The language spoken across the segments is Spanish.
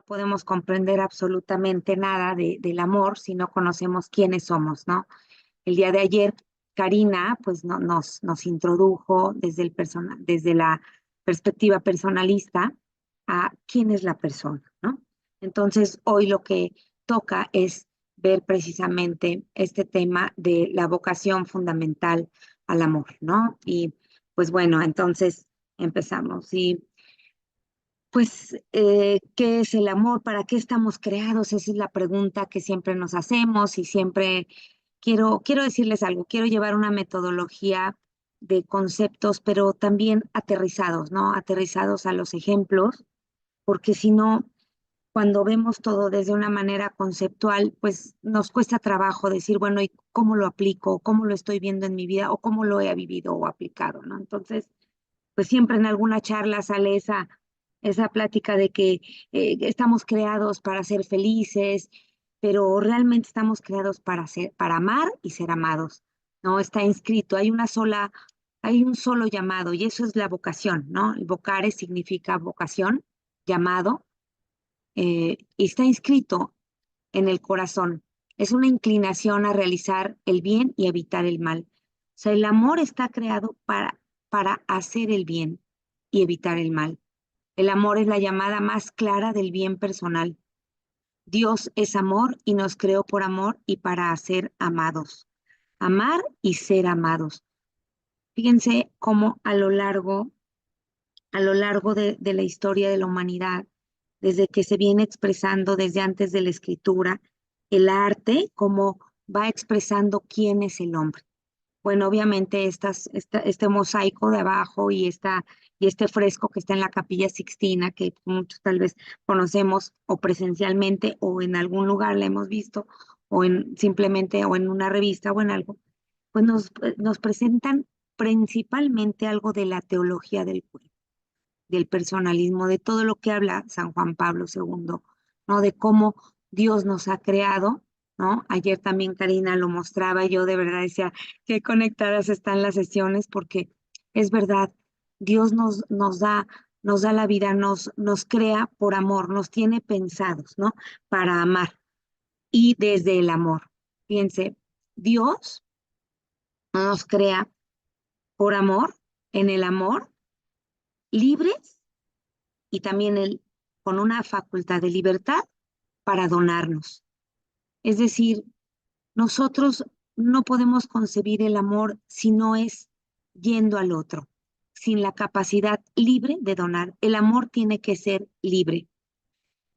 podemos comprender absolutamente nada del amor si no conocemos quiénes somos, ¿no? El día de ayer, Karina, pues nos introdujo desde la perspectiva personalista a quién es la persona, ¿no? Entonces, hoy lo que toca es ver precisamente este tema de la vocación fundamental al amor, ¿no? Y pues bueno, entonces empezamos. Y pues, ¿qué es el amor? ¿Para qué estamos creados? Esa es la pregunta que siempre nos hacemos y siempre quiero decirles algo, quiero llevar una metodología de conceptos, pero también aterrizados, ¿no? Aterrizados a los ejemplos, porque si no, cuando vemos todo desde una manera conceptual, pues nos cuesta trabajo decir, bueno, ¿y cómo lo aplico? ¿Cómo lo estoy viendo en mi vida? ¿O cómo lo he vivido o aplicado? ¿No? Entonces, pues siempre en alguna charla sale esa plática de que estamos creados para ser felices, pero realmente estamos creados para amar y ser amados, ¿no? Está inscrito, hay un solo llamado y eso es la vocación, ¿no? El vocare significa vocación, llamado, y está inscrito en el corazón. Es una inclinación a realizar el bien y evitar el mal. O sea, el amor está creado para hacer el bien y evitar el mal. El amor es la llamada más clara del bien personal. Dios es amor y nos creó por amor y para ser amados. Amar y ser amados. Fíjense cómo a lo largo de la historia de la humanidad, desde que se viene expresando desde antes de la escritura, el arte, cómo va expresando quién es el hombre. Bueno, obviamente este mosaico de abajo y este fresco que está en la Capilla Sixtina, que muchos tal vez conocemos o presencialmente o en algún lugar la hemos visto, o simplemente o en una revista o en algo, pues nos presentan principalmente algo de la teología del cuerpo, del personalismo, de todo lo que habla San Juan Pablo II, ¿no? De cómo Dios nos ha creado, ¿no? Ayer también Karina lo mostraba y yo de verdad decía, qué conectadas están las sesiones, porque es verdad, Dios nos da la vida, nos crea por amor, nos tiene pensados, ¿no? Para amar y desde el amor. Fíjense, Dios nos crea por amor, en el amor, libres y también con una facultad de libertad para donarnos. Es decir, nosotros no podemos concebir el amor si no es yendo al otro, sin la capacidad libre de donar. El amor tiene que ser libre.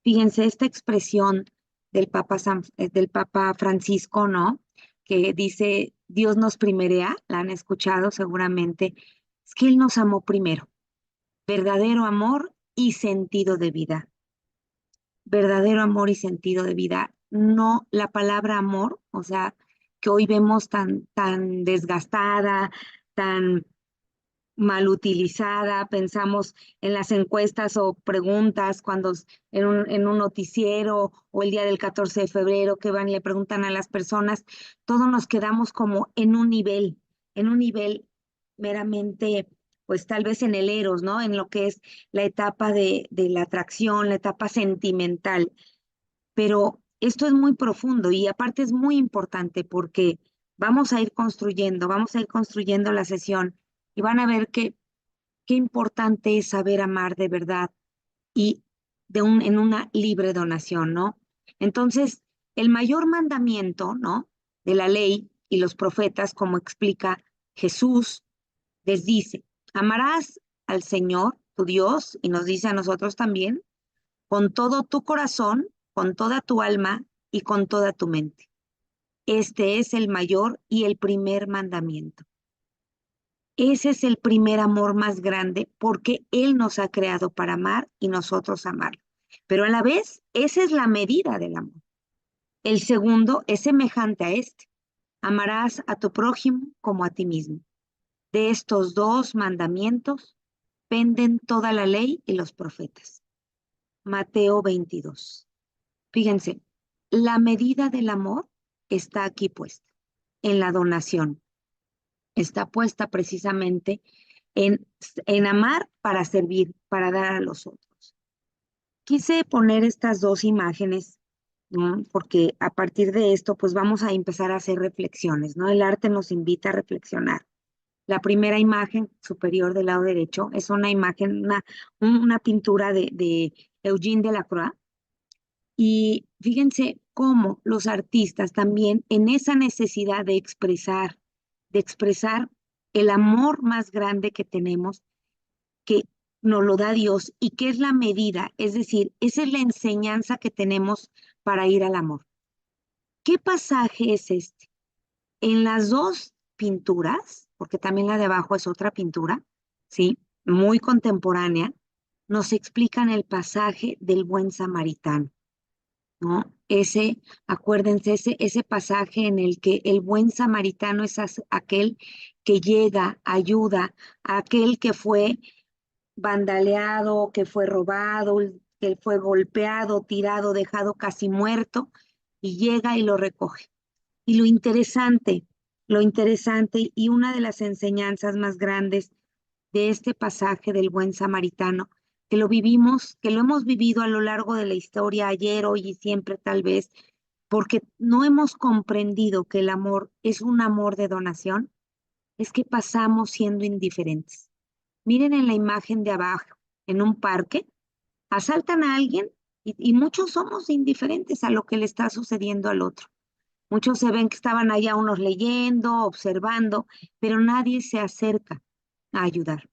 Fíjense, esta expresión del Papa Francisco, ¿no? Que dice, Dios nos primerea, la han escuchado seguramente, es que Él nos amó primero, verdadero amor y sentido de vida. Verdadero amor y sentido de vida. No la palabra amor, o sea, que hoy vemos tan desgastada, tan mal utilizada, pensamos en las encuestas o preguntas en un noticiero o el día del 14 de febrero que van y le preguntan a las personas, todos nos quedamos como en un nivel meramente, pues tal vez en el eros, ¿no? En lo que es la etapa de la atracción, la etapa sentimental, pero esto es muy profundo y aparte es muy importante porque vamos a ir construyendo la sesión y van a ver qué importante es saber amar de verdad y en una libre donación, ¿no? Entonces, el mayor mandamiento, ¿no? De la ley y los profetas, como explica Jesús, les dice, amarás al Señor, tu Dios, y nos dice a nosotros también, con todo tu corazón, con toda tu alma y con toda tu mente. Este es el mayor y el primer mandamiento. Ese es el primer amor más grande porque Él nos ha creado para amar y nosotros amarlo. Pero a la vez, esa es la medida del amor. El segundo es semejante a este. Amarás a tu prójimo como a ti mismo. De estos dos mandamientos penden toda la ley y los profetas. Mateo 22. Fíjense, la medida del amor está aquí puesta, en la donación. Está puesta precisamente en, en amar para servir, para dar a los otros. Quise poner estas dos imágenes, ¿no? Porque a partir de esto, pues vamos a empezar a hacer reflexiones, ¿no? El arte nos invita a reflexionar. La primera imagen superior del lado derecho es una imagen, una pintura de Eugene Delacroix. Y fíjense cómo los artistas también en esa necesidad de expresar el amor más grande que tenemos, que nos lo da Dios y que es la medida, es decir, esa es la enseñanza que tenemos para ir al amor. ¿Qué pasaje es este? En las dos pinturas, porque también la de abajo es otra pintura, ¿sí? Muy contemporánea, nos explican el pasaje del buen samaritano, ¿no? Acuérdense, ese pasaje en el que el buen samaritano es aquel que llega, ayuda a aquel que fue vandaleado, que fue robado, que fue golpeado, tirado, dejado casi muerto, y llega y lo recoge. Y lo interesante y una de las enseñanzas más grandes de este pasaje del buen samaritano, que lo vivimos, que lo hemos vivido a lo largo de la historia, ayer, hoy y siempre tal vez, porque no hemos comprendido que el amor es un amor de donación, es que pasamos siendo indiferentes. Miren en la imagen de abajo, en un parque, asaltan a alguien y muchos somos indiferentes a lo que le está sucediendo al otro. Muchos se ven que estaban allá unos leyendo, observando, pero nadie se acerca a ayudar.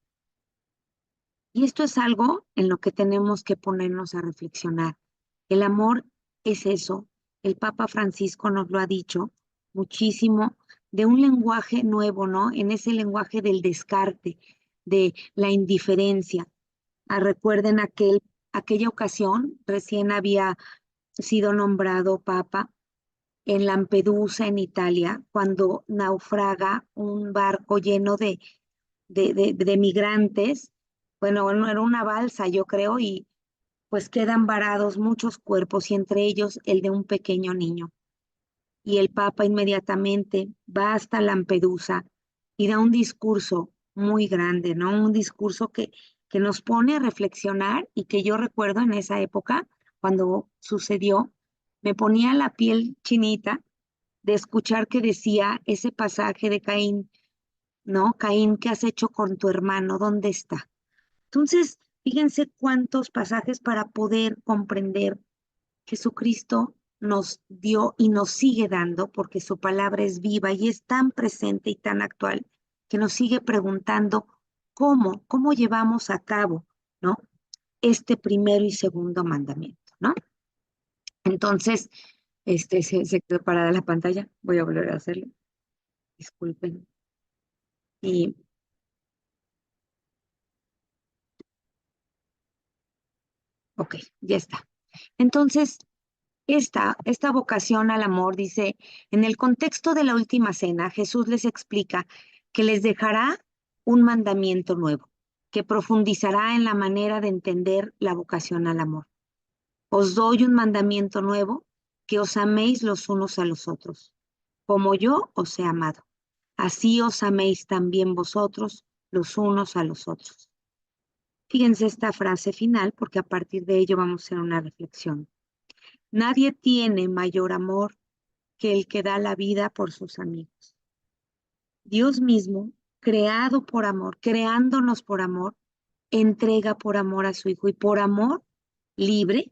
Y esto es algo en lo que tenemos que ponernos a reflexionar. El amor es eso. El Papa Francisco nos lo ha dicho muchísimo, de un lenguaje nuevo, ¿no? En ese lenguaje del descarte, de la indiferencia. Recuerden aquella ocasión, recién había sido nombrado Papa en Lampedusa, en Italia, cuando naufraga un barco lleno de migrantes. Bueno, no era una balsa, yo creo, y pues quedan varados muchos cuerpos y entre ellos el de un pequeño niño. Y el Papa inmediatamente va hasta Lampedusa y da un discurso muy grande, ¿no? Un discurso que nos pone a reflexionar y que yo recuerdo en esa época, cuando sucedió, me ponía la piel chinita de escuchar que decía ese pasaje de Caín, ¿no? Caín, ¿qué has hecho con tu hermano? ¿Dónde está? Entonces, fíjense cuántos pasajes para poder comprender. Jesucristo nos dio y nos sigue dando, porque su palabra es viva y es tan presente y tan actual, que nos sigue preguntando cómo llevamos a cabo, ¿no? Este primero y segundo mandamiento, ¿no? Entonces, se quedó parada la pantalla, voy a volver a hacerlo, disculpen. Y, ok, ya está. Entonces, esta vocación al amor, dice, en el contexto de la última cena, Jesús les explica que les dejará un mandamiento nuevo, que profundizará en la manera de entender la vocación al amor. Os doy un mandamiento nuevo, que os améis los unos a los otros, como yo os he amado. Así os améis también vosotros los unos a los otros. Fíjense esta frase final, porque a partir de ello vamos a hacer una reflexión. Nadie tiene mayor amor que el que da la vida por sus amigos. Dios mismo, creado por amor, creándonos por amor, entrega por amor a su Hijo y por amor libre,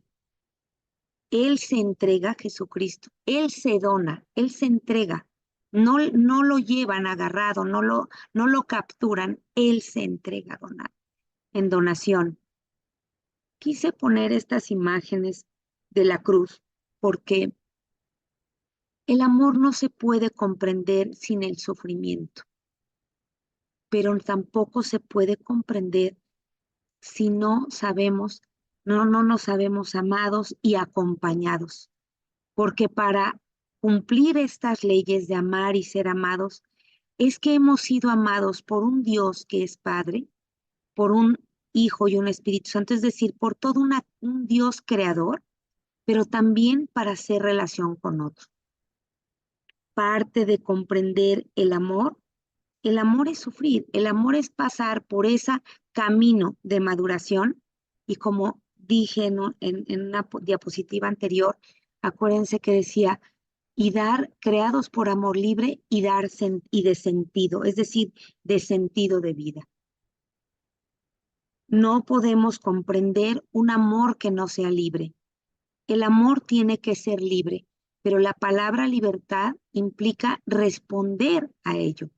Él se entrega a Jesucristo, Él se dona, Él se entrega. No lo llevan agarrado, no lo capturan, Él se entrega a donar, en donación. Quise poner estas imágenes de la cruz porque el amor no se puede comprender sin el sufrimiento, pero tampoco se puede comprender si no nos sabemos amados y acompañados, porque para cumplir estas leyes de amar y ser amados, es que hemos sido amados por un Dios que es Padre, por un Hijo y un Espíritu Santo, es decir, por todo un Dios creador, pero también para hacer relación con otros. Parte de comprender el amor es sufrir, el amor es pasar por ese camino de maduración y como dije en una diapositiva anterior, acuérdense que decía, y dar creados por amor libre y y de sentido, es decir, de sentido de vida. No podemos comprender un amor que no sea libre. El amor tiene que ser libre, pero la palabra libertad implica responder a ello.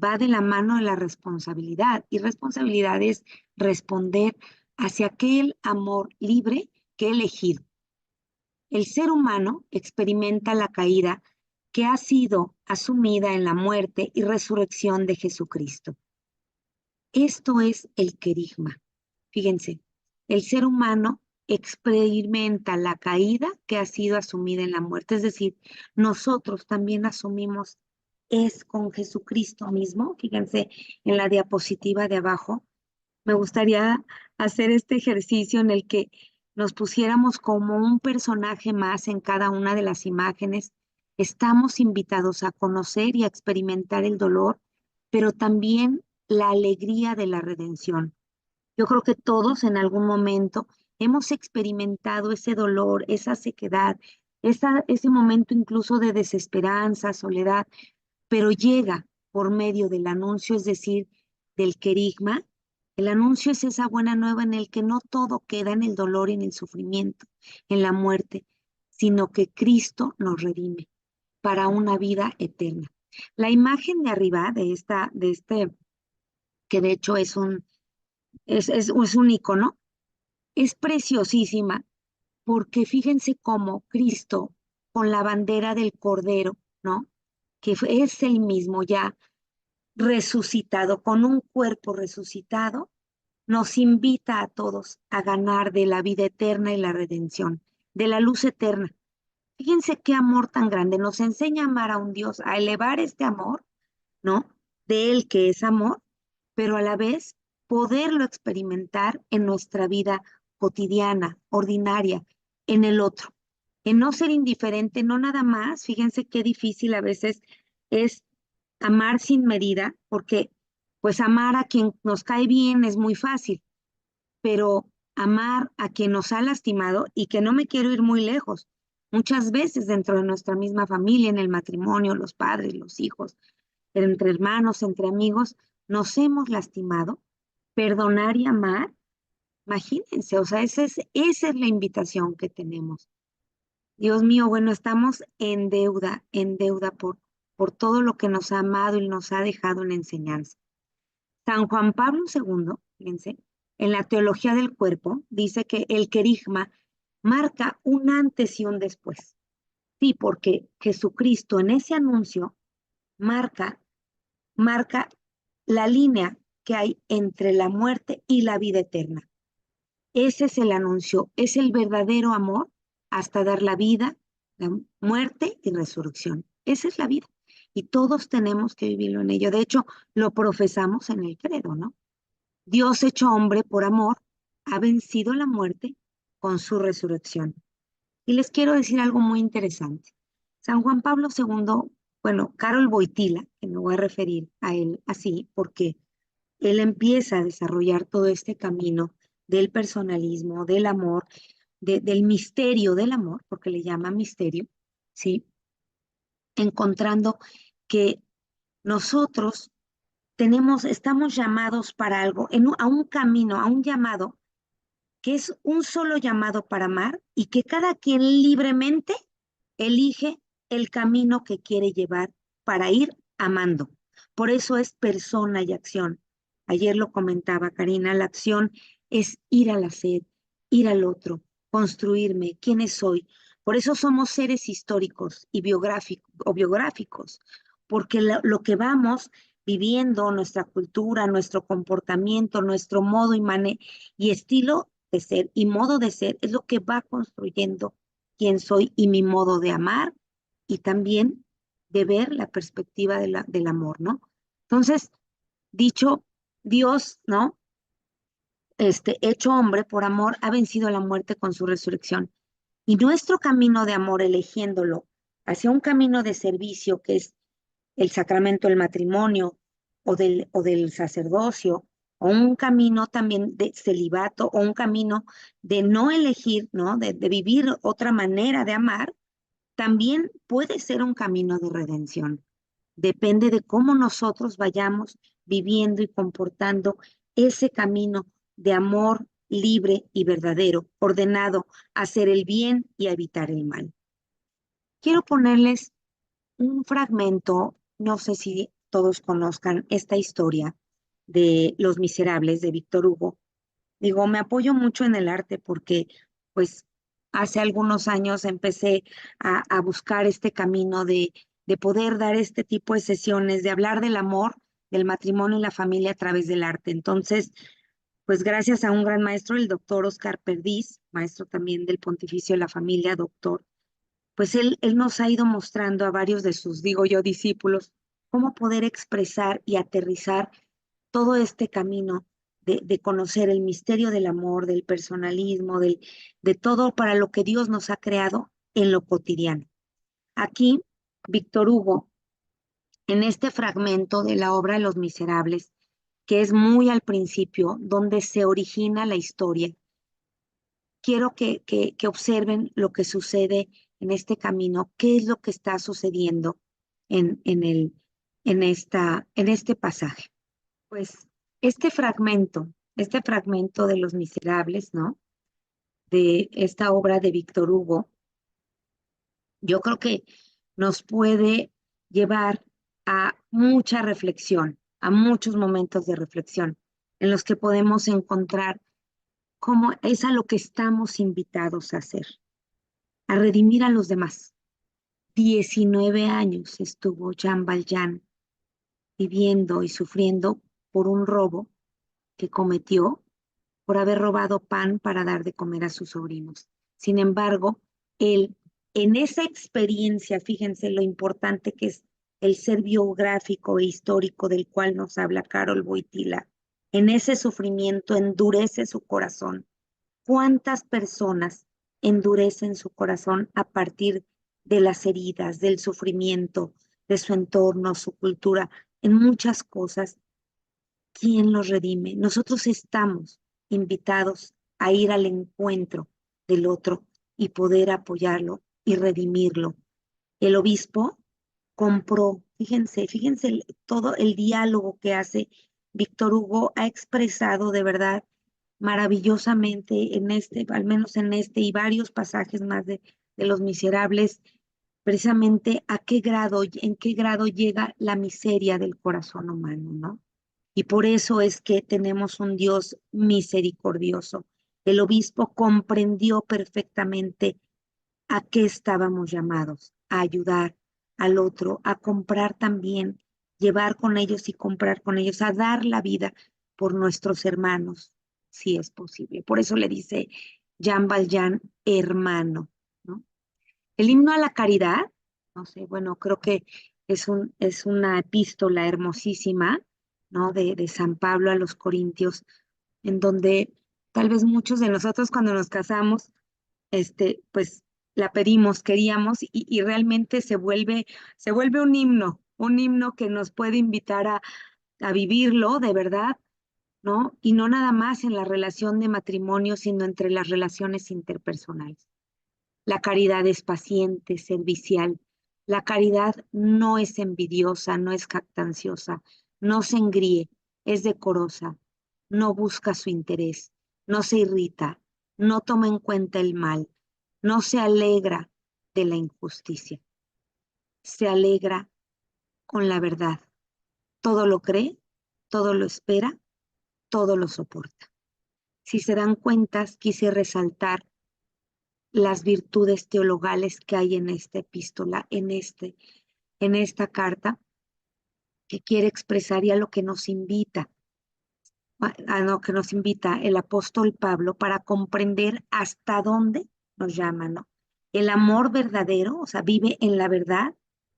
Va de la mano de la responsabilidad, y responsabilidad es responder hacia aquel amor libre que he elegido. El ser humano experimenta la caída que ha sido asumida en la muerte y resurrección de Jesucristo. Esto es el querigma. Fíjense, el ser humano experimenta la caída que ha sido asumida en la muerte. Es decir, nosotros también asumimos es con Jesucristo mismo. Fíjense en la diapositiva de abajo. Me gustaría hacer este ejercicio en el que nos pusiéramos como un personaje más en cada una de las imágenes. Estamos invitados a conocer y a experimentar el dolor, pero también la alegría de la redención. Yo creo que todos en algún momento hemos experimentado ese dolor, esa sequedad, ese momento incluso de desesperanza, soledad, pero llega por medio del anuncio, es decir, del querigma. El anuncio es esa buena nueva en el que no todo queda en el dolor y en el sufrimiento, en la muerte, sino que Cristo nos redime para una vida eterna. La imagen de arriba de este, que de hecho es un icono, es preciosísima porque fíjense cómo Cristo con la bandera del Cordero, ¿no? Es el mismo ya resucitado, con un cuerpo resucitado, nos invita a todos a ganar de la vida eterna y la redención, de la luz eterna. Fíjense qué amor tan grande, nos enseña a amar a un Dios, a elevar este amor, ¿no? De Él que es amor, pero a la vez poderlo experimentar en nuestra vida cotidiana, ordinaria, en el otro, en no ser indiferente, no nada más, fíjense qué difícil a veces es amar sin medida, porque pues amar a quien nos cae bien es muy fácil, pero amar a quien nos ha lastimado y que no me quiero ir muy lejos. Muchas veces dentro de nuestra misma familia, en el matrimonio, los padres, los hijos, entre hermanos, entre amigos, nos hemos lastimado. Perdonar y amar, imagínense, o sea, esa es la invitación que tenemos. Dios mío, bueno, estamos en deuda por todo lo que nos ha amado y nos ha dejado en enseñanza. San Juan Pablo II, fíjense, en la teología del cuerpo, dice que el querigma marca un antes y un después. Sí, porque Jesucristo en ese anuncio marca, marca la línea que hay entre la muerte y la vida eterna. Ese es el anuncio, es el verdadero amor hasta dar la vida, la muerte y resurrección. Esa es la vida. Y todos tenemos que vivirlo en ello. De hecho, lo profesamos en el credo, ¿no? Dios hecho hombre por amor ha vencido la muerte con su resurrección. Y les quiero decir algo muy interesante. San Juan Pablo II, bueno, Karol Wojtyla, que me voy a referir a él así, porque él empieza a desarrollar todo este camino del personalismo, del amor, del misterio del amor, porque le llama misterio, ¿sí? Encontrando que nosotros estamos llamados para algo, a un camino, a un llamado, que es un solo llamado para amar y que cada quien libremente elige el camino que quiere llevar para ir amando. Por eso es persona y acción. Ayer lo comentaba Karina, la acción es ir al hacer, ir al otro, construirme, quiénes soy. Por eso somos seres históricos y biográficos, porque lo que vamos viviendo, nuestra cultura, nuestro comportamiento, nuestro modo y estilo de ser y modo de ser es lo que va construyendo quién soy y mi modo de amar y también de ver la perspectiva del amor, ¿no? Entonces, dicho Dios, ¿no? Hecho hombre por amor, ha vencido la muerte con su resurrección. Y nuestro camino de amor, eligiéndolo hacia un camino de servicio, que es el sacramento del matrimonio o del sacerdocio, o un camino también de celibato, o un camino de no elegir, ¿no? De vivir otra manera de amar, también puede ser un camino de redención. Depende de cómo nosotros vayamos viviendo y comportando ese camino de amor libre y verdadero, ordenado a hacer el bien y a evitar el mal. Quiero ponerles un fragmento, no sé si todos conozcan esta historia de Los Miserables de Víctor Hugo. Digo, me apoyo mucho en el arte porque, pues, hace algunos años empecé a buscar este camino de poder dar este tipo de sesiones, de hablar del amor, del matrimonio y la familia a través del arte. Entonces, pues gracias a un gran maestro, el doctor Oscar Perdiz, maestro también del Pontificio de la Familia, doctor, pues él nos ha ido mostrando a varios de sus, digo yo, discípulos, cómo poder expresar y aterrizar todo este camino de conocer el misterio del amor, del personalismo, de todo para lo que Dios nos ha creado en lo cotidiano. Aquí, Víctor Hugo, en este fragmento de la obra de Los Miserables, que es muy al principio, donde se origina la historia, quiero que observen lo que sucede en este camino, qué es lo que está sucediendo en, el, en este pasaje. Pues este fragmento de Los Miserables, ¿no? De esta obra de Víctor Hugo, yo creo que nos puede llevar a mucha reflexión, a muchos momentos de reflexión, en los que podemos encontrar cómo es a lo que estamos invitados a hacer, a redimir a los demás. 19 años estuvo Jean Valjean viviendo y sufriendo por un robo que cometió por haber robado pan para dar de comer a sus sobrinos. Sin embargo, él, en esa experiencia, fíjense lo importante que es el ser biográfico e histórico del cual nos habla Carol Wojtyla, en ese sufrimiento endurece su corazón. ¿Cuántas personas endurecen su corazón a partir de las heridas, del sufrimiento, de su entorno, su cultura, en muchas cosas? ¿Quién los redime? Nosotros estamos invitados a ir al encuentro del otro y poder apoyarlo y redimirlo. El obispo compró, fíjense todo el diálogo que hace Víctor Hugo ha expresado de verdad maravillosamente en este, al menos en este y varios pasajes más de Los Miserables, precisamente a qué grado, en qué grado llega la miseria del corazón humano, ¿no? Y por eso es que tenemos un Dios misericordioso. El obispo comprendió perfectamente a qué estábamos llamados, a ayudar al otro, a comprar también, llevar con ellos y comprar con ellos, a dar la vida por nuestros hermanos, si es posible. Por eso le dice Jean Valjean, hermano, ¿no? El himno a la caridad, no sé, bueno, creo que es una epístola hermosísima, ¿no? De San Pablo a los Corintios, en donde tal vez muchos de nosotros cuando nos casamos, pues la pedimos, queríamos, y realmente se vuelve un himno que nos puede invitar a vivirlo de verdad, ¿no? Y no nada más en la relación de matrimonio, sino entre las relaciones interpersonales. La caridad es paciente, servicial. La caridad no es envidiosa, no es jactanciosa, no se engríe, es decorosa, no busca su interés, no se irrita, no toma en cuenta el mal, no se alegra de la injusticia, se alegra con la verdad. Todo lo cree, todo lo espera, todo lo soporta. Si se dan cuenta, quise resaltar las virtudes teologales que hay en esta epístola, en esta carta, que quiere expresar y a lo que nos invita, a lo que nos invita el apóstol Pablo para comprender hasta dónde nos llama, ¿no? El amor verdadero, o sea, vive en la verdad,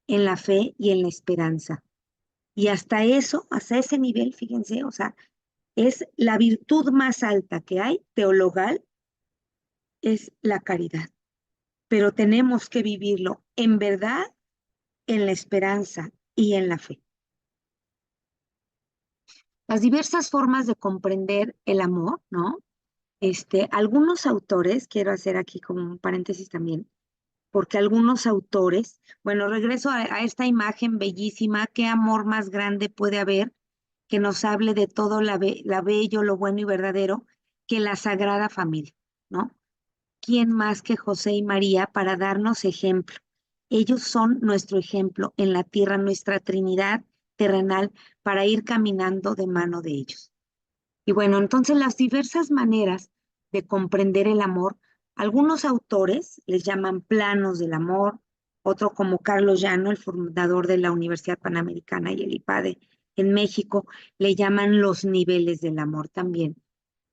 en la fe y en la esperanza. Y hasta eso, hasta ese nivel, fíjense, o sea, es la virtud más alta que hay, teologal, es la caridad. Pero tenemos que vivirlo en verdad, en la esperanza y en la fe. las diversas formas de comprender el amor, ¿no? Algunos autores, quiero hacer aquí como un paréntesis también, porque algunos autores, bueno, regreso a esta imagen bellísima, ¿qué amor más grande puede haber que nos hable de todo la bello, lo bueno y verdadero que la Sagrada Familia, ¿no? ¿Quién más que José y María para darnos ejemplo? Ellos son nuestro ejemplo en la tierra, nuestra Trinidad terrenal, para ir caminando de mano de ellos. Y bueno, entonces las diversas maneras de comprender el amor, algunos autores les llaman planos del amor, otro como Carlos Llano, el fundador de la Universidad Panamericana y el IPADE en México, le llaman los niveles del amor también,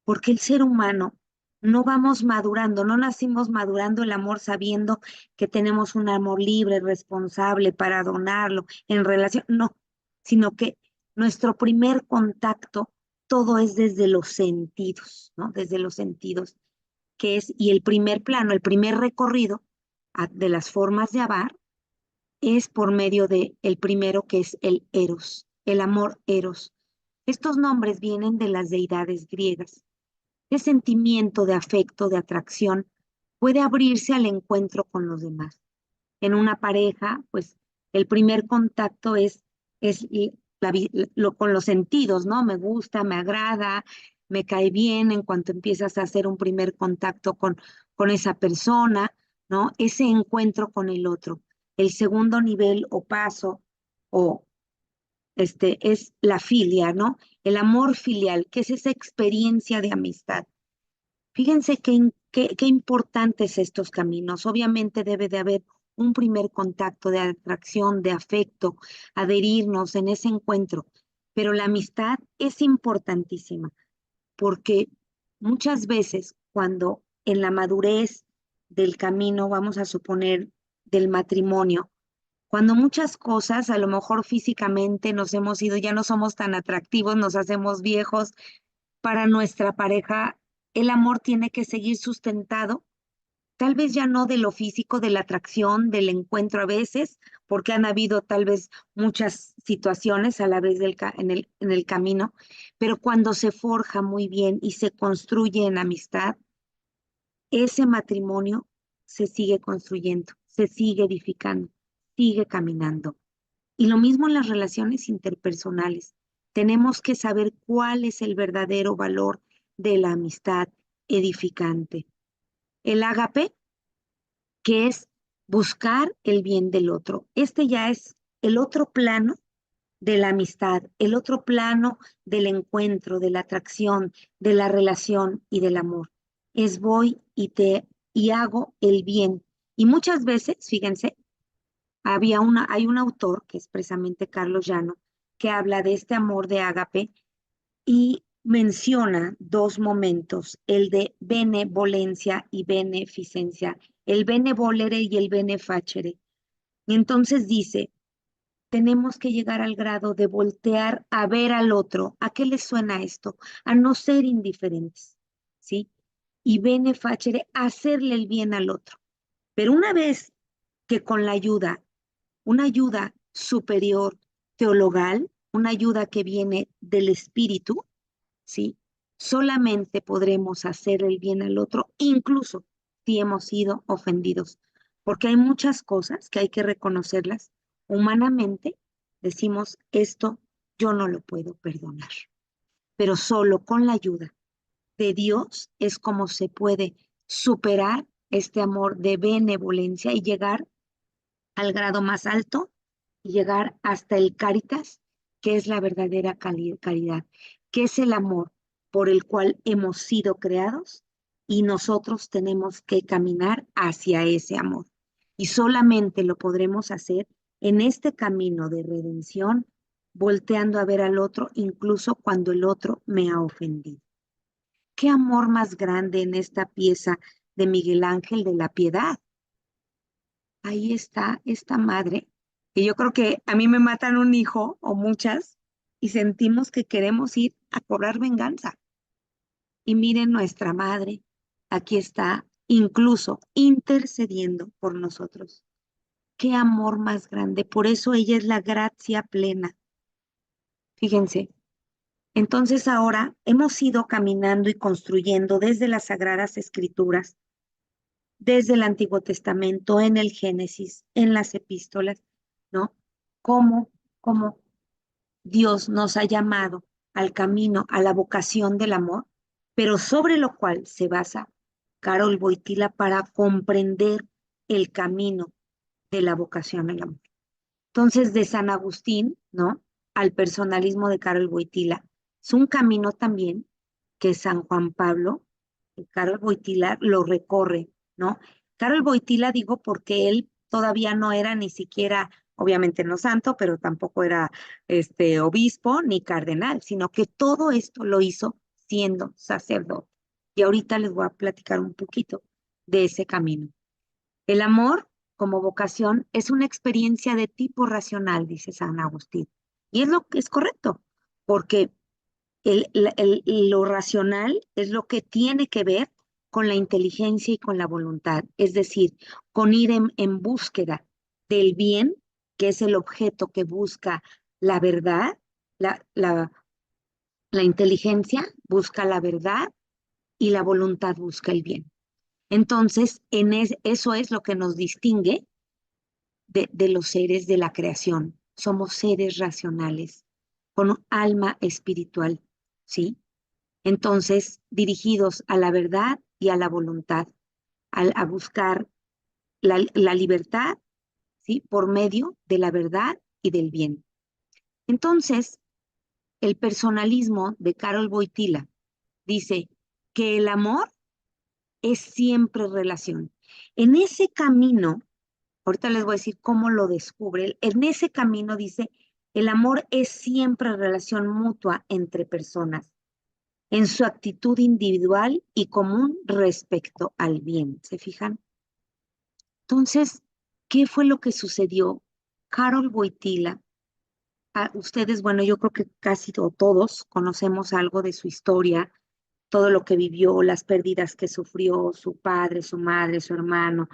porque el ser humano no vamos madurando, no nacimos madurando el amor sabiendo que tenemos un amor libre, responsable para donarlo en relación, no, sino que nuestro primer contacto, todo es desde los sentidos, ¿no? Desde los sentidos, que es, y el primer plano, el primer recorrido de las formas de amar es por medio de el primero que es el eros, el amor eros. Estos nombres vienen de las deidades griegas. El sentimiento de afecto, de atracción, puede abrirse al encuentro con los demás. En una pareja, pues el primer contacto es con los sentidos, ¿no? Me gusta, me agrada, me cae bien en cuanto empiezas a hacer un primer contacto con esa persona, ¿no? Ese encuentro con el otro. El segundo nivel o paso o es la filia, ¿no? El amor filial, que es esa experiencia de amistad. Fíjense qué importantes estos caminos. Obviamente debe de haber un primer contacto de atracción, de afecto, adherirnos en ese encuentro, pero la amistad es importantísima porque muchas veces cuando en la madurez del camino, vamos a suponer, del matrimonio, cuando muchas cosas, a lo mejor físicamente nos hemos ido, ya no somos tan atractivos, nos hacemos viejos, para nuestra pareja, el amor tiene que seguir sustentado, tal vez ya no de lo físico, de la atracción, del encuentro a veces, porque han habido tal vez muchas situaciones a la vez en el camino, pero cuando se forja muy bien y se construye en amistad, ese matrimonio se sigue construyendo, se sigue edificando, sigue caminando. Y lo mismo en las relaciones interpersonales. Tenemos que saber cuál es el verdadero valor de la amistad edificante. El ágape, que es buscar el bien del otro. Este ya es el otro plano de la amistad, el otro plano del encuentro, de la atracción, de la relación y del amor. Es voy y hago el bien. Y muchas veces, fíjense, hay un autor, que es precisamente Carlos Llano, que habla de este amor de ágape y menciona dos momentos, el de benevolencia y beneficencia, el benevolere y el benefacere. Y entonces dice, tenemos que llegar al grado de voltear a ver al otro. ¿A qué le suena esto? A no ser indiferentes, ¿sí? Y benefacere, hacerle el bien al otro. Pero una vez que con la ayuda, una ayuda superior teologal, una ayuda que viene del espíritu, ¿sí? Solamente podremos hacer el bien al otro, incluso si hemos sido ofendidos, porque hay muchas cosas que hay que reconocerlas. Humanamente decimos, esto yo no lo puedo perdonar, pero solo con la ayuda de Dios es como se puede superar este amor de benevolencia y llegar al grado más alto y llegar hasta el caritas, que es la verdadera caridad, que es el amor por el cual hemos sido creados y nosotros tenemos que caminar hacia ese amor. Y solamente lo podremos hacer en este camino de redención, volteando a ver al otro, incluso cuando el otro me ha ofendido. ¿Qué amor más grande en esta pieza de Miguel Ángel de la Piedad? Ahí está esta madre, que yo creo que a mí me matan un hijo o muchas y sentimos que queremos ir a cobrar venganza. Y miren nuestra madre, aquí está incluso intercediendo por nosotros. Qué amor más grande. Por eso ella es la gracia plena. Fíjense, Entonces ahora hemos ido caminando y construyendo desde las Sagradas Escrituras, desde el Antiguo Testamento, en el Génesis, en las epístolas, ¿no? Cómo, cómo Dios nos ha llamado al camino, a la vocación del amor, pero sobre lo cual se basa Carol Wojtyla para comprender el camino de la vocación al amor. Entonces, de San Agustín, ¿no? Al personalismo de Carol Wojtyla, es un camino también que San Juan Pablo, Carol Wojtyla lo recorre, ¿no? Carol Wojtyla digo porque él todavía no era ni siquiera, obviamente no santo, pero tampoco era obispo ni cardenal, sino que todo esto lo hizo siendo sacerdote. Y ahorita les voy a platicar un poquito de ese camino. El amor, como vocación, es una experiencia de tipo racional, dice San Agustín. Y es lo que es correcto, porque lo racional es lo que tiene que ver con la inteligencia y con la voluntad, es decir, con ir en búsqueda del bien, que es el objeto que busca la verdad, la, la, la inteligencia busca la verdad y la voluntad busca el bien. Entonces, eso es lo que nos distingue de los seres de la creación. Somos seres racionales, con un alma espiritual, ¿sí? Entonces, dirigidos a la verdad y a la voluntad, a buscar la libertad, ¿sí? Por medio de la verdad y del bien. Entonces, el personalismo de Carol Wojtyla dice que el amor es siempre relación. En ese camino, ahorita les voy a decir cómo lo descubre. En ese camino dice, el amor es siempre relación mutua entre personas, en su actitud individual y común respecto al bien. ¿Se fijan? Entonces, ¿qué fue lo que sucedió? Carol Wojtyla, ustedes, bueno, yo creo que casi todos conocemos algo de su historia, todo lo que vivió, las pérdidas que sufrió, su padre, su madre, su hermano,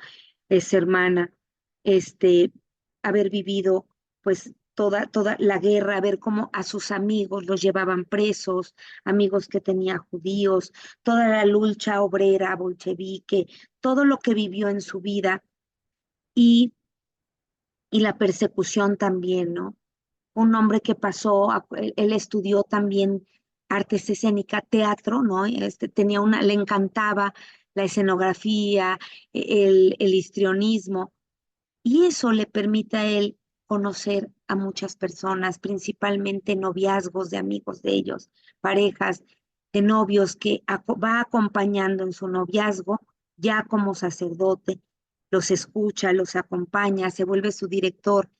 esa hermana, este, haber vivido pues toda la guerra, ver cómo a sus amigos los llevaban presos, amigos que tenía judíos, toda la lucha obrera bolchevique, todo lo que vivió en su vida y, y la persecución también, ¿no? Un hombre que pasó, él estudió también artes escénicas, teatro, ¿no? Le encantaba la escenografía, el histrionismo, y eso le permite a él conocer a muchas personas, principalmente noviazgos de amigos de ellos, parejas de novios que va acompañando en su noviazgo, ya como sacerdote, los escucha, los acompaña, se vuelve su director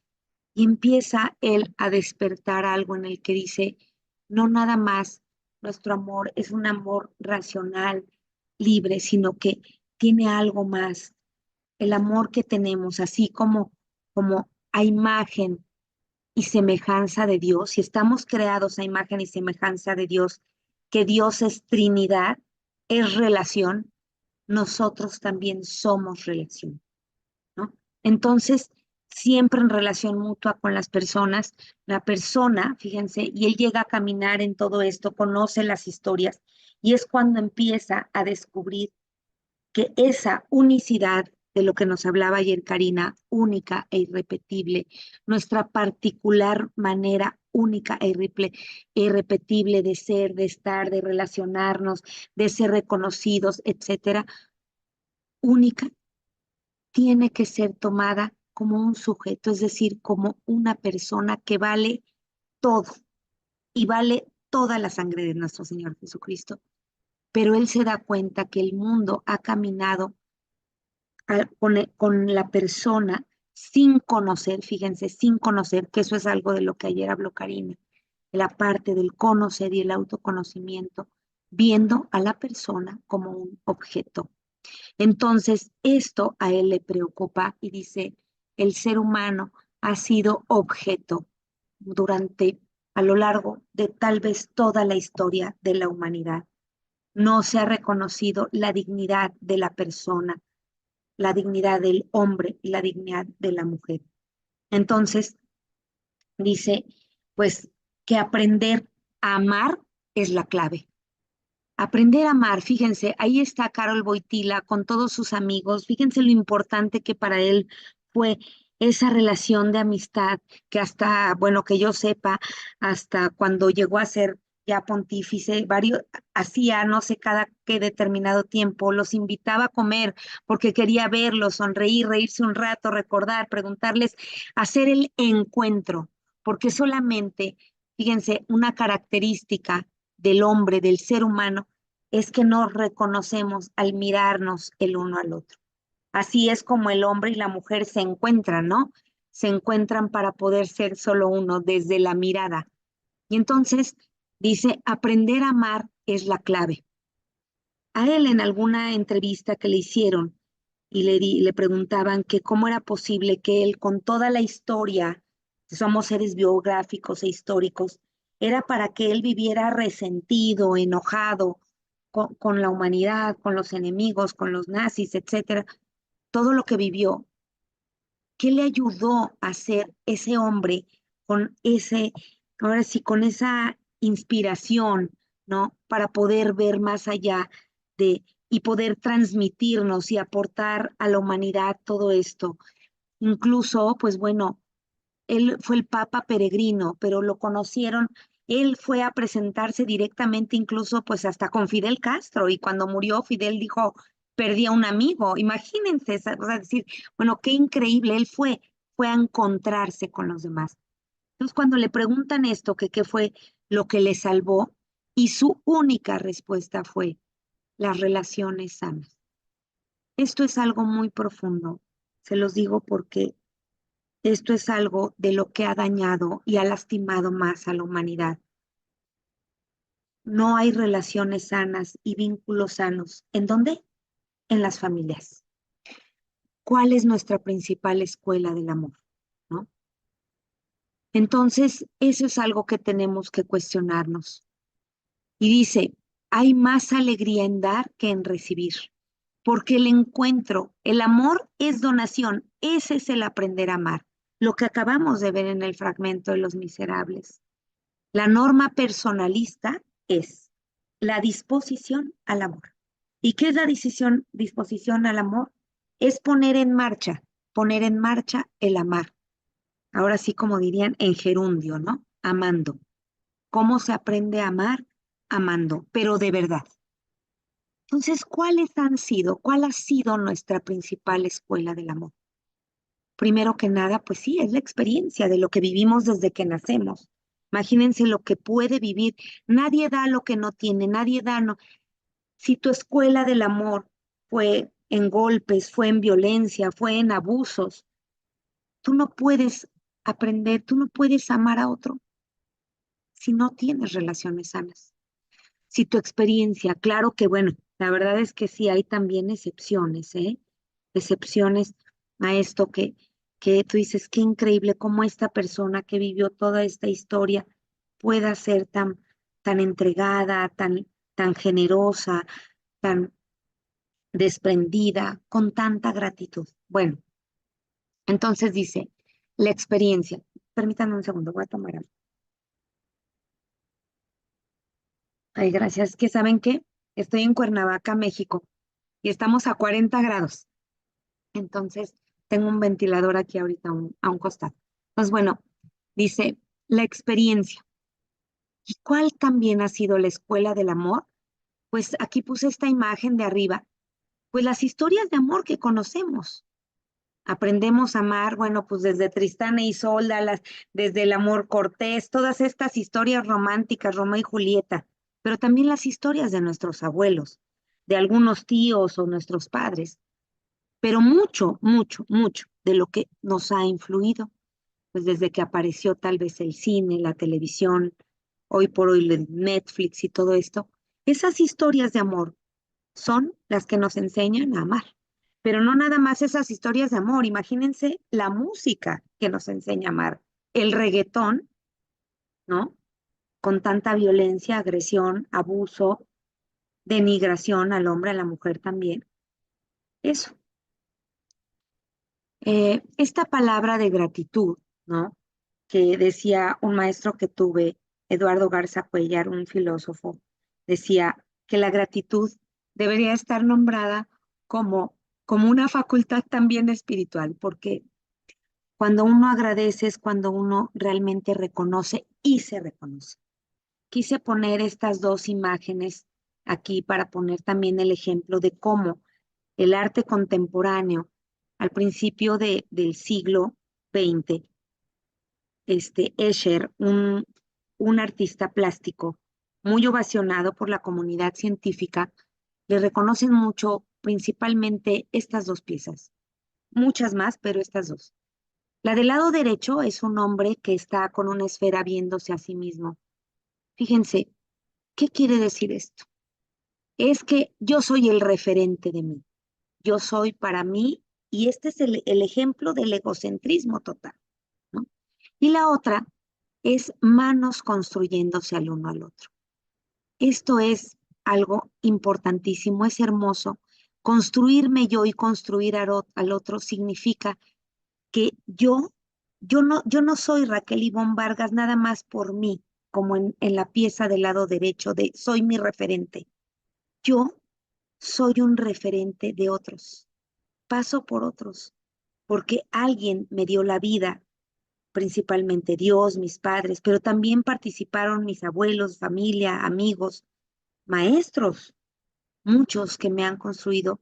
y empieza él a despertar algo en el que dice, no nada más nuestro amor es un amor racional, libre, sino que tiene algo más. El amor que tenemos, así como a imagen y semejanza de Dios, si estamos creados a imagen y semejanza de Dios, que Dios es Trinidad, es relación, nosotros también somos relación, ¿no? Entonces, siempre en relación mutua con las personas, la persona, fíjense, y él llega a caminar en todo esto, conoce las historias, y es cuando empieza a descubrir que esa unicidad de lo que nos hablaba ayer Karina, única e irrepetible, nuestra particular manera única e irrepetible de ser, de estar, de relacionarnos, de ser reconocidos, etcétera, única, tiene que ser tomada como un sujeto, es decir, como una persona que vale todo y vale toda la sangre de nuestro Señor Jesucristo. Pero él se da cuenta que el mundo ha caminado con la persona sin conocer, fíjense, sin conocer, que eso es algo de lo que ayer habló Karina, la parte del conocer y el autoconocimiento, viendo a la persona como un objeto. Entonces, esto a él le preocupa y dice, el ser humano ha sido objeto durante, a lo largo de tal vez toda la historia de la humanidad. No se ha reconocido la dignidad de la persona, la dignidad del hombre y la dignidad de la mujer. Entonces, dice, pues que aprender a amar es la clave. Aprender a amar, fíjense, ahí está Karol Wojtyla con todos sus amigos, fíjense lo importante que para él fue esa relación de amistad que hasta, bueno, que yo sepa, hasta cuando llegó a ser ya pontífice, varios, hacía, no sé, cada qué determinado tiempo, los invitaba a comer porque quería verlos, sonreír, reírse un rato, recordar, preguntarles, hacer el encuentro, porque solamente, fíjense, una característica del hombre, del ser humano, es que nos reconocemos al mirarnos el uno al otro. Así es como el hombre y la mujer se encuentran, ¿no? Se encuentran para poder ser solo uno desde la mirada. Y entonces dice, aprender a amar es la clave. A él en alguna entrevista que le hicieron y le preguntaban que cómo era posible que él con toda la historia, somos seres biográficos e históricos, era para que él viviera resentido, enojado con la humanidad, con los enemigos, con los nazis, etcétera, todo lo que vivió. ¿Qué le ayudó a ser ese hombre con ese, ahora sí, con esa inspiración, ¿no? Para poder ver más allá de y poder transmitirnos y aportar a la humanidad todo esto. Incluso, pues bueno, él fue el Papa peregrino, pero lo conocieron, él fue a presentarse directamente incluso pues hasta con Fidel Castro y cuando murió Fidel dijo, perdí a un amigo, imagínense, o sea, decir, bueno, qué increíble, él fue a encontrarse con los demás. Entonces cuando le preguntan esto, que qué fue lo que le salvó, y su única respuesta fue las relaciones sanas. Esto es algo muy profundo, se los digo porque esto es algo de lo que ha dañado y ha lastimado más a la humanidad. No hay relaciones sanas y vínculos sanos. ¿En dónde? En las familias. ¿Cuál es nuestra principal escuela del amor? ¿No? Entonces, eso es algo que tenemos que cuestionarnos. Y dice, hay más alegría en dar que en recibir, porque el encuentro, el amor es donación, ese es el aprender a amar, lo que acabamos de ver en el fragmento de Los Miserables. La norma personalista es la disposición al amor. ¿Y qué es la disposición al amor? Es poner en marcha el amar. Ahora sí, como dirían en gerundio, ¿no? Amando. ¿Cómo se aprende a amar? Amando, pero de verdad. Entonces, cuál ha sido nuestra principal escuela del amor? Primero que nada, pues sí, es la experiencia de lo que vivimos desde que nacemos. Imagínense lo que puede vivir. Nadie da lo que no tiene, nadie da, no. Si tu escuela del amor fue en golpes, fue en violencia, fue en abusos, tú no puedes aprender, tú no puedes amar a otro si no tienes relaciones sanas. Si tu experiencia, claro que bueno, la verdad es que sí hay también excepciones, ¿eh? Excepciones a esto que tú dices, qué increíble cómo esta persona que vivió toda esta historia pueda ser tan entregada, tan generosa, tan desprendida, con tanta gratitud. Bueno, entonces dice, la experiencia. Permítanme un segundo, voy a tomar algo. Ay, gracias. Que saben que estoy en Cuernavaca, México, y estamos a 40 grados. Entonces, tengo un ventilador aquí ahorita a un costado. Pues bueno, dice, la experiencia. ¿Y cuál también ha sido la escuela del amor? Pues aquí puse esta imagen de arriba. Pues las historias de amor que conocemos. Aprendemos a amar, bueno, pues desde Tristán e Isolda, desde el amor cortés, todas estas historias románticas, Romeo y Julieta, pero también las historias de nuestros abuelos, de algunos tíos o nuestros padres, pero mucho, mucho, mucho de lo que nos ha influido, pues desde que apareció tal vez el cine, la televisión, hoy por hoy el Netflix y todo esto, esas historias de amor son las que nos enseñan a amar. Pero no nada más esas historias de amor, imagínense la música que nos enseña a amar, el reggaetón, ¿no? Con tanta violencia, agresión, abuso, denigración al hombre, a la mujer también. Eso. Esta palabra de gratitud, ¿no? Que decía un maestro que tuve, Eduardo Garza Cuellar, un filósofo, decía que la gratitud debería estar nombrada como, como una facultad también espiritual, porque cuando uno agradece es cuando uno realmente reconoce y se reconoce. Quise poner estas dos imágenes aquí para poner también el ejemplo de cómo el arte contemporáneo al principio del siglo XX, Escher, un artista plástico muy ovacionado por la comunidad científica, le reconocen mucho principalmente estas dos piezas, muchas más, pero estas dos. La del lado derecho es un hombre que está con una esfera viéndose a sí mismo. Fíjense, ¿qué quiere decir esto? Es que yo soy el referente de mí, yo soy para mí, y este es el ejemplo del egocentrismo total, ¿no? Y la otra es manos construyéndose al uno al otro. Esto es algo importantísimo, es hermoso. Construirme yo y construir al otro significa que yo no soy Raquel Ivonne Vargas nada más por mí, como en la pieza del lado derecho de soy mi referente. Yo soy un referente de otros, paso por otros, porque alguien me dio la vida, principalmente Dios, mis padres, pero también participaron mis abuelos, familia, amigos, maestros, muchos que me han construido,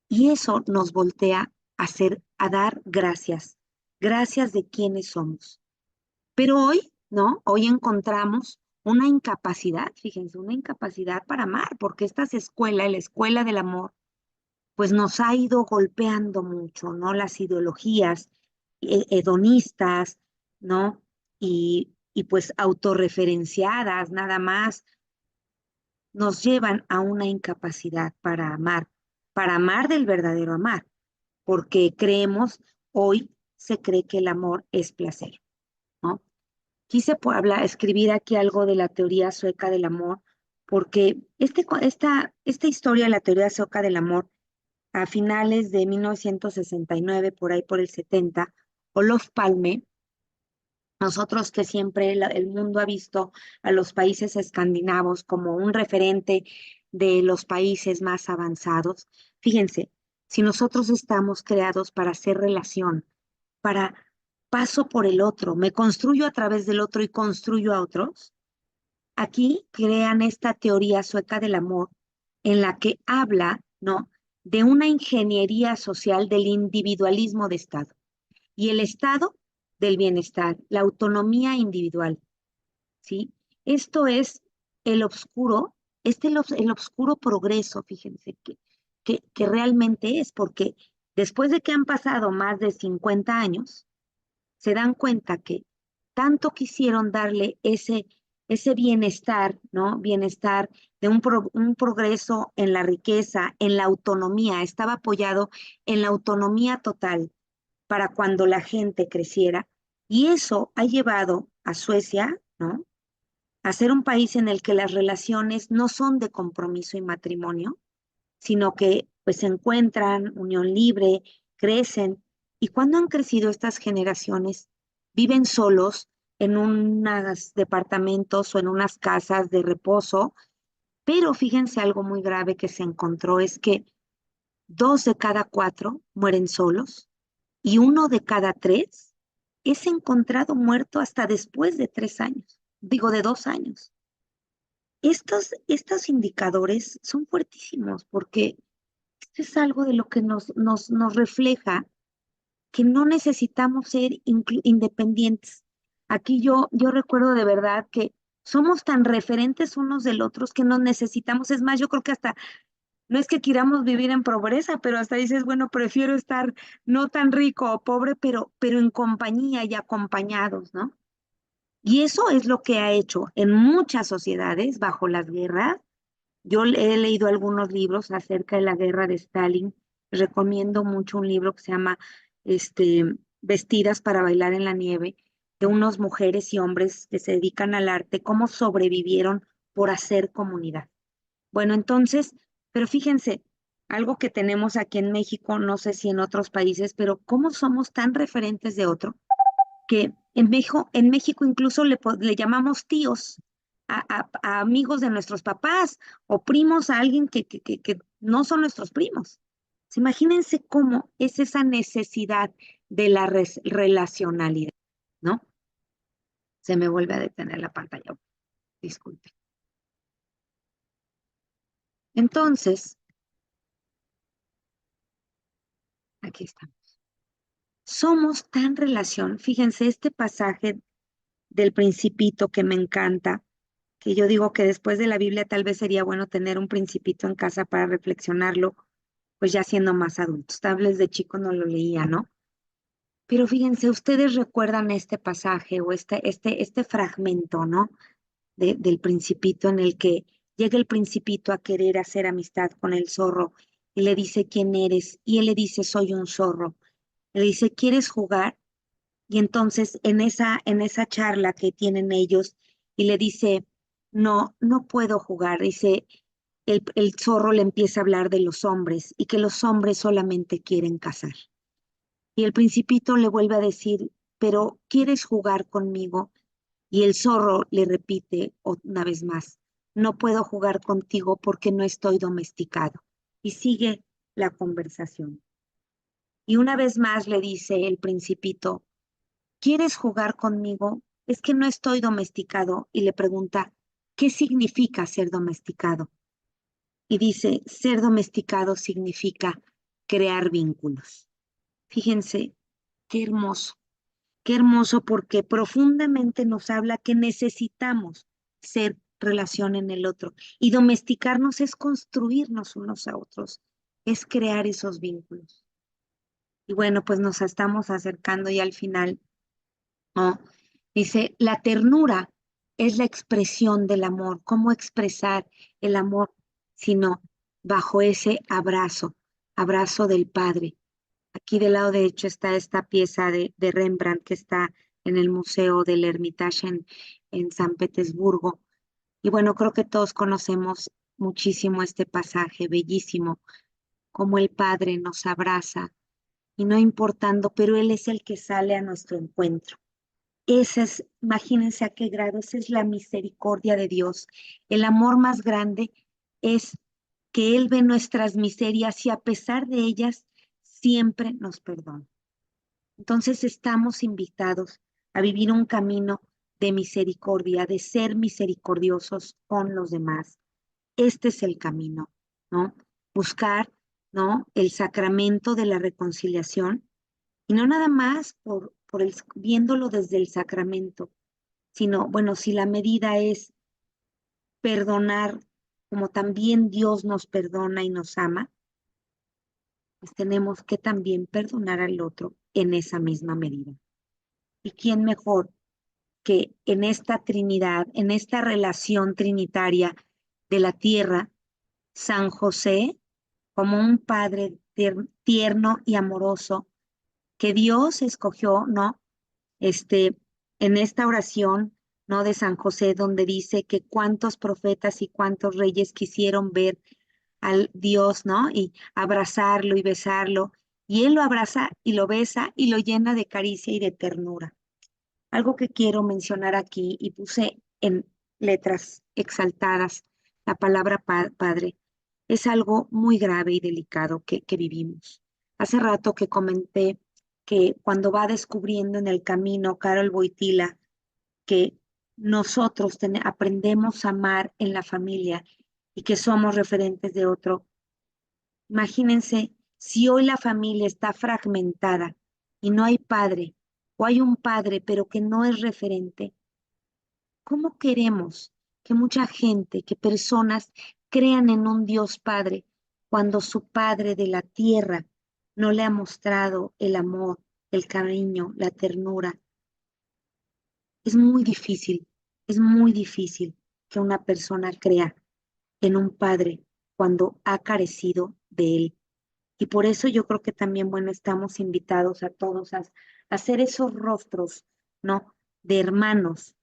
y eso nos voltea a hacer, a dar gracias, gracias de quienes somos. Pero hoy, ¿no? Hoy encontramos una incapacidad, fíjense, una incapacidad para amar, porque esta escuela, la escuela del amor, pues nos ha ido golpeando mucho, ¿no? Las ideologías hedonistas, ¿no? Y pues autorreferenciadas nada más, nos llevan a una incapacidad para amar del verdadero amar, porque creemos, hoy se cree que el amor es placer, ¿no? Quise escribir aquí algo de la teoría sueca del amor, porque esta historia de la teoría sueca del amor, a finales de 1969, por ahí por el 70, Olof Palme, nosotros que siempre el mundo ha visto a los países escandinavos como un referente de los países más avanzados, fíjense, si nosotros estamos creados para hacer relación, para paso por el otro, me construyo a través del otro y construyo a otros, aquí crean esta teoría sueca del amor en la que habla, ¿no? De una ingeniería social del individualismo de Estado y el estado del bienestar, la autonomía individual, ¿sí? Esto es el obscuro, el obscuro progreso, fíjense, que realmente es, porque después de que han pasado más de 50 años, se dan cuenta que tanto quisieron darle ese bienestar, ¿no? Bienestar de un progreso en la riqueza, en la autonomía, estaba apoyado en la autonomía total para cuando la gente creciera. Y eso ha llevado a Suecia, ¿no? A ser un país en el que las relaciones no son de compromiso y matrimonio, sino que pues se encuentran, unión libre, crecen. Y cuando han crecido estas generaciones, viven solos en unos departamentos o en unas casas de reposo, pero fíjense algo muy grave que se encontró es que 2 de cada 4 mueren solos y 1 de cada 3 es encontrado muerto hasta después de 3 años, digo de 2 años. Estos indicadores son fuertísimos porque esto es algo de lo que nos refleja que no necesitamos ser independientes. Aquí yo recuerdo de verdad que somos tan referentes unos del otros que nos necesitamos. Es más, yo creo que hasta no es que queramos vivir en pobreza, pero hasta dices, bueno, prefiero estar no tan rico o pobre, pero en compañía y acompañados, ¿no? Y eso es lo que ha hecho en muchas sociedades bajo las guerras. Yo he leído algunos libros acerca de la guerra de Stalin. Recomiendo mucho un libro que se llama este, Vestidas para bailar en la nieve, de unas mujeres y hombres que se dedican al arte, cómo sobrevivieron por hacer comunidad. Bueno, entonces, pero fíjense, algo que tenemos aquí en México, no sé si en otros países, pero ¿cómo somos tan referentes de otro? que en México incluso le llamamos tíos a amigos de nuestros papás o primos a alguien que no son nuestros primos. Imagínense cómo es esa necesidad de la relacionalidad, ¿no? Se me vuelve a detener la pantalla, disculpe. Entonces, aquí está. Somos tan relación, fíjense, este pasaje del Principito que me encanta, que yo digo que después de la Biblia tal vez sería bueno tener un Principito en casa para reflexionarlo, pues ya siendo más adultos. Tal vez de chico no lo leía, ¿no? Pero fíjense, ustedes recuerdan este pasaje o este fragmento, ¿no? Del Principito en el que llega el Principito a querer hacer amistad con el zorro y le dice quién eres y él le dice soy un zorro. Le dice, ¿quieres jugar? Y entonces en esa charla que tienen ellos, y le dice, no, no puedo jugar. Dice, el zorro le empieza a hablar de los hombres y que los hombres solamente quieren cazar. Y el principito le vuelve a decir, pero ¿quieres jugar conmigo? Y el zorro le repite una vez más, no puedo jugar contigo porque no estoy domesticado. Y sigue la conversación. Y una vez más le dice el principito, ¿quieres jugar conmigo? Es que no estoy domesticado. Y le pregunta, ¿qué significa ser domesticado? Y dice, ser domesticado significa crear vínculos. Fíjense, qué hermoso porque profundamente nos habla que necesitamos ser relación en el otro. Y domesticarnos es construirnos unos a otros, es crear esos vínculos. Y bueno, pues nos estamos acercando ya al final, ¿no? Dice, la ternura es la expresión del amor. ¿Cómo expresar el amor sino bajo ese abrazo, abrazo del Padre? Aquí del lado derecho está esta pieza de Rembrandt que está en el Museo del Hermitage en San Petersburgo. Y bueno, creo que todos conocemos muchísimo este pasaje, bellísimo, como el Padre nos abraza y no importando, pero Él es el que sale a nuestro encuentro. Esa es, imagínense a qué grado, esa es la misericordia de Dios. El amor más grande es que Él ve nuestras miserias y a pesar de ellas, siempre nos perdona. Entonces estamos invitados a vivir un camino de misericordia, de ser misericordiosos con los demás. Este es el camino, ¿no? Buscar, ¿no? El sacramento de la reconciliación y no nada más viéndolo desde el sacramento, sino, bueno, si la medida es perdonar como también Dios nos perdona y nos ama, pues tenemos que también perdonar al otro en esa misma medida. ¿Y quién mejor que en esta Trinidad, en esta relación trinitaria de la tierra, San José, como un padre tierno y amoroso, que Dios escogió, ¿no? Este, en esta oración, ¿no? De San José, donde dice que cuántos profetas y cuántos reyes quisieron ver al Dios, ¿no? Y abrazarlo y besarlo, y él lo abraza y lo besa y lo llena de caricia y de ternura. Algo que quiero mencionar aquí y puse en letras exaltadas la palabra padre, es algo muy grave y delicado que vivimos. Hace rato que comenté que cuando va descubriendo en el camino Carol Boitila que nosotros aprendemos a amar en la familia y que somos referentes de otro, imagínense si hoy la familia está fragmentada y no hay padre, o hay un padre pero que no es referente, ¿cómo queremos que mucha gente, que personas crean en un Dios Padre cuando su Padre de la tierra no le ha mostrado el amor, el cariño, la ternura? Es muy difícil que una persona crea en un Padre cuando ha carecido de él. Y por eso yo creo que también, bueno, estamos invitados a todos a hacer esos rostros, ¿no? De hermanos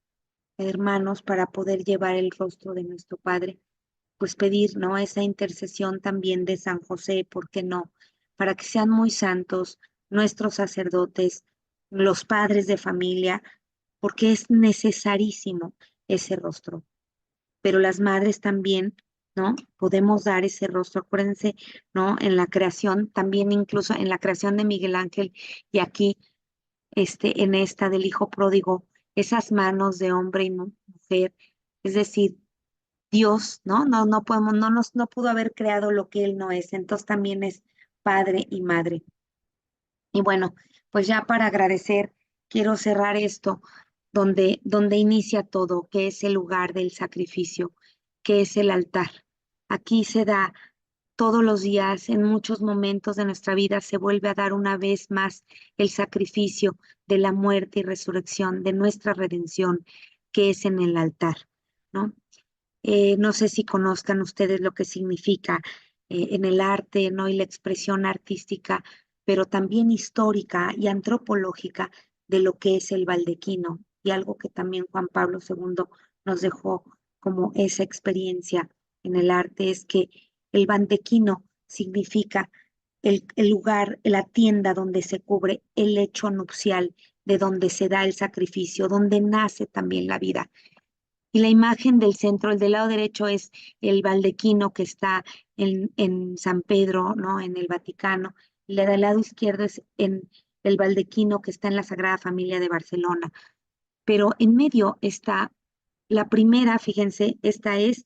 para poder llevar el rostro de nuestro Padre, pues pedir, ¿no? Esa intercesión también de San José, ¿por qué no? Para que sean muy santos nuestros sacerdotes, los padres de familia, porque es necesarísimo ese rostro. Pero las madres también, ¿no? Podemos dar ese rostro. Acuérdense, ¿no? En la creación, también incluso en la creación de Miguel Ángel y aquí, en esta del hijo pródigo, esas manos de hombre y mujer, es decir, Dios, ¿no? No podemos, no pudo haber creado lo que él no es. Entonces también es padre y madre. Y bueno, pues ya para agradecer, quiero cerrar esto donde inicia todo, que es el lugar del sacrificio, que es el altar. Aquí se da todos los días, en muchos momentos de nuestra vida, se vuelve a dar una vez más el sacrificio de la muerte y resurrección, de nuestra redención, que es en el altar, ¿no? No sé si conozcan ustedes lo que significa en el arte, ¿no? Y la expresión artística, pero también histórica y antropológica de lo que es el baldequino y algo que también Juan Pablo II nos dejó como esa experiencia en el arte es que el baldequino significa el lugar, la tienda donde se cubre el lecho nupcial, de donde se da el sacrificio, donde nace también la vida. Y la imagen del centro, el del lado derecho es el baldequino que está en San Pedro, ¿no? En el Vaticano. Y la del lado izquierdo es en el baldequino que está en la Sagrada Familia de Barcelona. Pero en medio está la primera, fíjense, esta es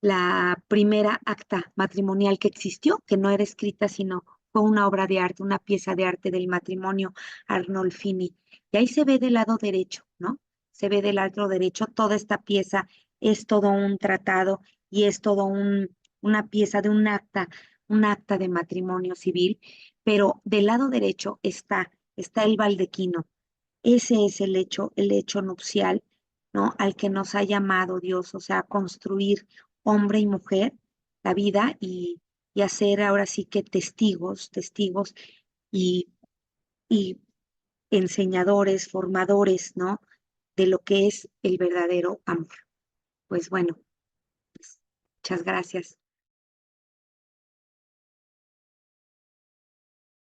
la primera acta matrimonial que existió, que no era escrita, sino fue una obra de arte, una pieza de arte del matrimonio Arnolfini. Y ahí se ve del lado derecho, ¿no? Se ve del lado derecho, toda esta pieza es todo un tratado y es todo una pieza de un acta de matrimonio civil, pero del lado derecho está el baldequino. Ese es el hecho nupcial, ¿no? Al que nos ha llamado Dios, o sea, construir hombre y mujer la vida y hacer ahora sí que testigos y, y enseñadores, formadores, ¿no? De lo que es el verdadero amor. Pues bueno, pues, muchas gracias.